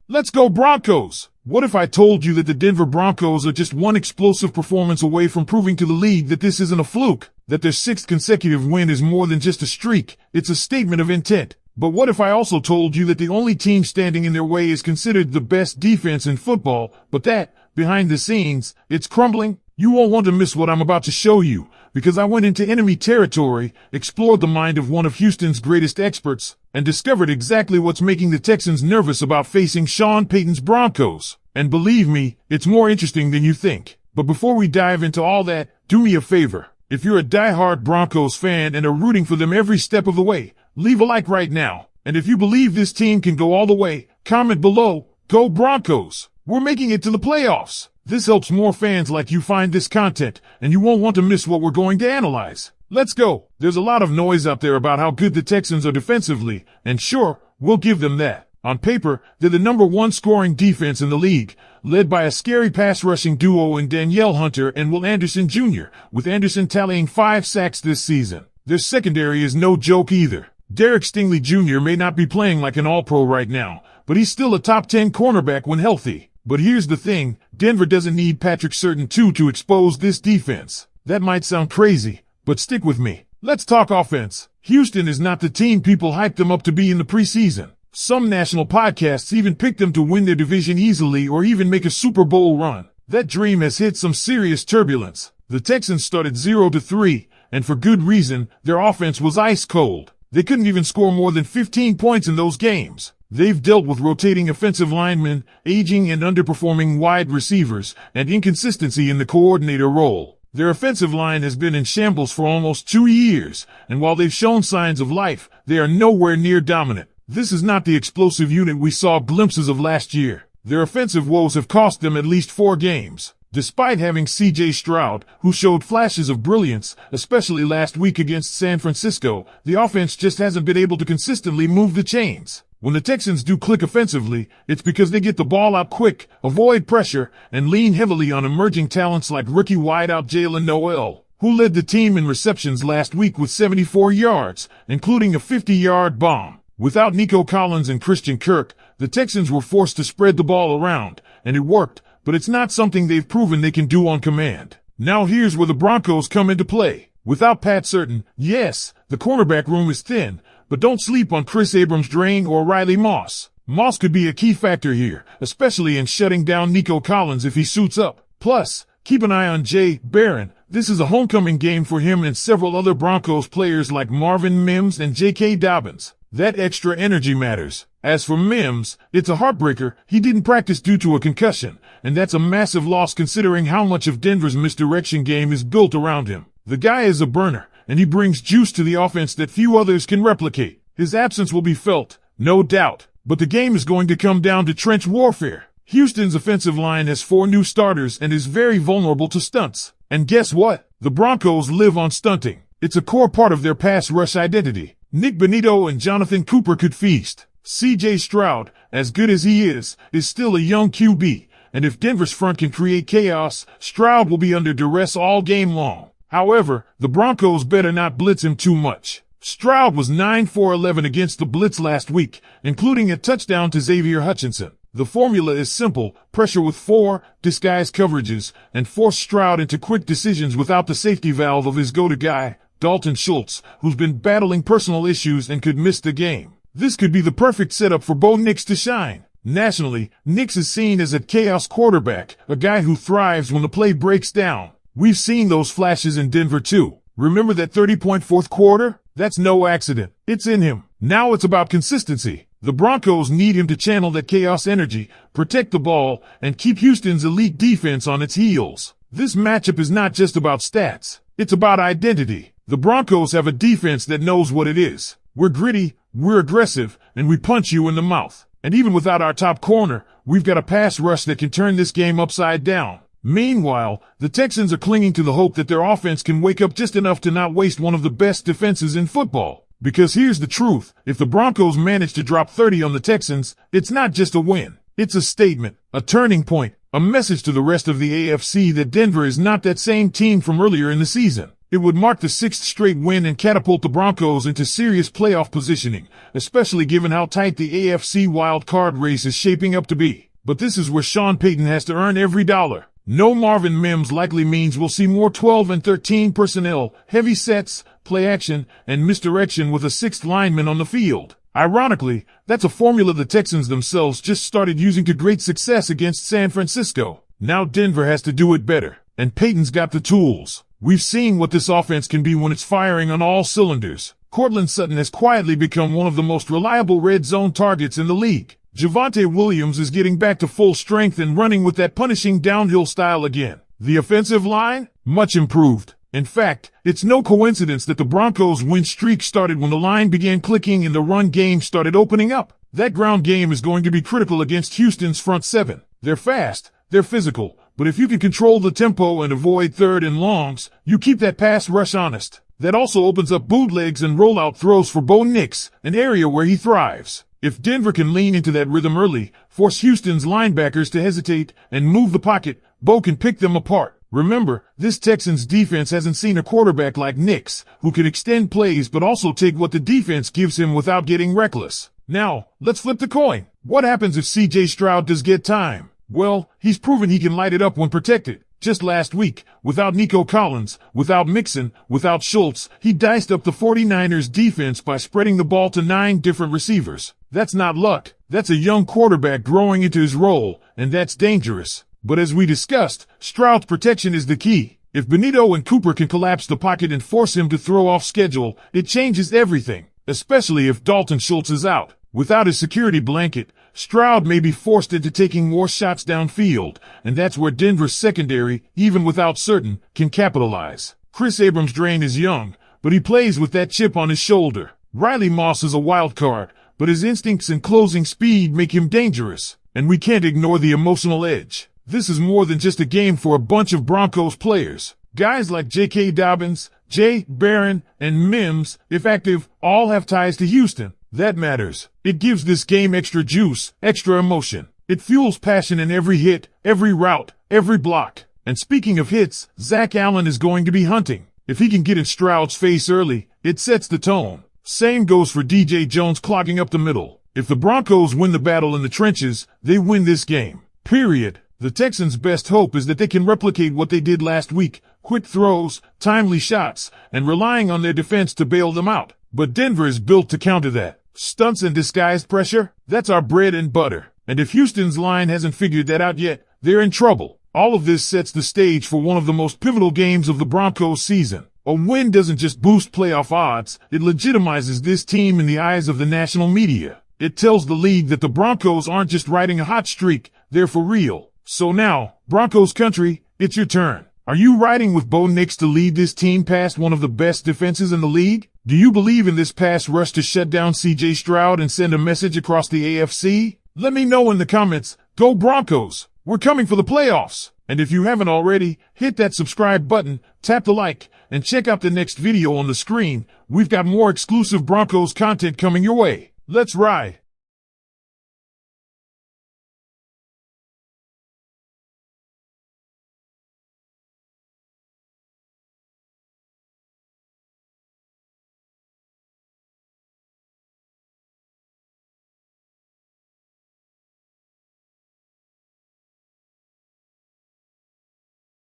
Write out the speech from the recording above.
Let's go Broncos! What if I told you that the Denver Broncos are just one explosive performance away from proving to the league that this isn't a fluke, that their sixth consecutive win is more than just a streak, it's a statement of intent. But what if I also told you that the only team standing in their way is considered the best defense in football, but that, behind the scenes, it's crumbling? You won't want to miss what I'm about to show you, because I went into enemy territory, explored the mind of one of Houston's greatest experts, and discovered exactly what's making the Texans nervous about facing Sean Payton's Broncos. And believe me, it's more interesting than you think. But before we dive into all that, do me a favor. If you're a diehard Broncos fan and are rooting for them every step of the way, leave a like right now. And if you believe this team can go all the way, comment below, "Go Broncos! We're making it to the playoffs!" This helps more fans like you find this content, and you won't want to miss what we're going to analyze. Let's go! There's a lot of noise out there about how good the Texans are defensively, and sure, we'll give them that. On paper, they're the #1 scoring defense in the league, led by a scary pass-rushing duo in Danielle Hunter and Will Anderson Jr., with Anderson tallying 5 sacks this season. Their secondary is no joke either. Derek Stingley Jr. may not be playing like an all-pro right now, but he's still a top 10 cornerback when healthy. But here's the thing, Denver doesn't need Patrick Surtain to expose this defense. That might sound crazy, but stick with me. Let's talk offense. Houston is not the team people hyped them up to be in the preseason. Some national podcasts even picked them to win their division easily or even make a Super Bowl run. That dream has hit some serious turbulence. The Texans started 0-3, and for good reason, their offense was ice cold. They couldn't even score more than 15 points in those games. They've dealt with rotating offensive linemen, aging and underperforming wide receivers, and inconsistency in the coordinator role. Their offensive line has been in shambles for almost 2 years, and while they've shown signs of life, they are nowhere near dominant. This is not the explosive unit we saw glimpses of last year. Their offensive woes have cost them at least 4 games. Despite having C.J. Stroud, who showed flashes of brilliance, especially last week against San Francisco, the offense just hasn't been able to consistently move the chains. When the Texans do click offensively, it's because they get the ball out quick, avoid pressure, and lean heavily on emerging talents like rookie wideout Jalen Noel, who led the team in receptions last week with 74 yards, including a 50-yard bomb. Without Nico Collins and Christian Kirk, the Texans were forced to spread the ball around, and it worked, but it's not something they've proven they can do on command. Now here's where the Broncos come into play. Without Pat Surtain, yes, the cornerback room is thin, but don't sleep on Chris Abrams-Draine or Riley Moss. Moss could be a key factor here, especially in shutting down Nico Collins if he suits up. Plus, keep an eye on Jay Barron. This is a homecoming game for him and several other Broncos players like Marvin Mims and J.K. Dobbins. That extra energy matters. As for Mims, it's a heartbreaker. He didn't practice due to a concussion, and that's a massive loss considering how much of Denver's misdirection game is built around him. The guy is a burner, and he brings juice to the offense that few others can replicate. His absence will be felt, no doubt, but the game is going to come down to trench warfare. Houston's offensive line has 4 new starters and is very vulnerable to stunts. And guess what? The Broncos live on stunting. It's a core part of their pass rush identity. Nick Bonitto and Jonathan Cooper could feast. C.J. Stroud, as good as he is still a young QB, and if Denver's front can create chaos, Stroud will be under duress all game long. However, the Broncos better not blitz him too much. Stroud was 9-for-11 against the blitz last week, including a touchdown to Xavier Hutchinson. The formula is simple: pressure with 4 disguised coverages, and force Stroud into quick decisions without the safety valve of his go-to guy, Dalton Schultz, who's been battling personal issues and could miss the game. This could be the perfect setup for Bo Nix to shine. Nationally, Nix is seen as a chaos quarterback, a guy who thrives when the play breaks down. We've seen those flashes in Denver too. Remember that 30-point fourth quarter? That's no accident. It's in him. Now it's about consistency. The Broncos need him to channel that chaos energy, protect the ball, and keep Houston's elite defense on its heels. This matchup is not just about stats. It's about identity. The Broncos have a defense that knows what it is. We're gritty, we're aggressive, and we punch you in the mouth. And even without our top corner, we've got a pass rush that can turn this game upside down. Meanwhile, the Texans are clinging to the hope that their offense can wake up just enough to not waste one of the best defenses in football. Because here's the truth, if the Broncos manage to drop 30 on the Texans, it's not just a win. It's a statement, a turning point, a message to the rest of the AFC that Denver is not that same team from earlier in the season. It would mark the sixth straight win and catapult the Broncos into serious playoff positioning, especially given how tight the AFC wildcard race is shaping up to be. But this is where Sean Payton has to earn every dollar. No Marvin Mims likely means we'll see more 12 and 13 personnel, heavy sets, play action, and misdirection with a sixth lineman on the field. Ironically, that's a formula the Texans themselves just started using to great success against San Francisco. Now Denver has to do it better, and Payton's got the tools. We've seen what this offense can be when it's firing on all cylinders. Courtland Sutton has quietly become one of the most reliable red zone targets in the league. Javonte Williams is getting back to full strength and running with that punishing downhill style again. The offensive line? Much improved. In fact, it's no coincidence that the Broncos' win streak started when the line began clicking and the run game started opening up. That ground game is going to be critical against Houston's front seven. They're fast, they're physical, but if you can control the tempo and avoid third and longs, you keep that pass rush honest. That also opens up bootlegs and rollout throws for Bo Nix, an area where he thrives. If Denver can lean into that rhythm early, force Houston's linebackers to hesitate, and move the pocket, Bo can pick them apart. Remember, this Texans defense hasn't seen a quarterback like Nix, who can extend plays but also take what the defense gives him without getting reckless. Now, let's flip the coin. What happens if C.J. Stroud does get time? Well, he's proven he can light it up when protected. Just last week, without Nico Collins, without Mixon, without Schultz, he diced up the 49ers defense by spreading the ball to 9 different receivers. That's not luck. That's a young quarterback growing into his role, and that's dangerous. But as we discussed, Stroud's protection is the key. If Benito and Cooper can collapse the pocket and force him to throw off schedule, it changes everything, especially if Dalton Schultz is out. Without his security blanket, Stroud may be forced into taking more shots downfield, and that's where Denver's secondary, even without Certain, can capitalize. Chris Abrams-Draine is young, but he plays with that chip on his shoulder. Riley Moss is a wild card, but his instincts and closing speed make him dangerous, and we can't ignore the emotional edge. This is more than just a game for a bunch of Broncos players. Guys like J.K. Dobbins, Jay Barron, and Mims, if active, all have ties to Houston. That matters. It gives this game extra juice, extra emotion. It fuels passion in every hit, every route, every block. And speaking of hits, Zach Allen is going to be hunting. If he can get in Stroud's face early, it sets the tone. Same goes for DJ Jones clogging up the middle. If the Broncos win the battle in the trenches, they win this game. Period. The Texans' best hope is that they can replicate what they did last week, quick throws, timely shots, and relying on their defense to bail them out. But Denver is built to counter that. Stunts and disguised pressure, that's our bread and butter. And if Houston's line hasn't figured that out yet, they're in trouble. All of this sets the stage for one of the most pivotal games of the Broncos season. A win doesn't just boost playoff odds, it legitimizes this team in the eyes of the national media. It tells the league that the Broncos aren't just riding a hot streak, they're for real. So now, Broncos country, it's your turn. Are you riding with Bo Nix to lead this team past one of the best defenses in the league? Do you believe in this pass rush to shut down C.J. Stroud and send a message across the AFC? Let me know in the comments. Go Broncos! We're coming for the playoffs! And if you haven't already, hit that subscribe button, tap the like, and check out the next video on the screen. We've got more exclusive Broncos content coming your way. Let's ride!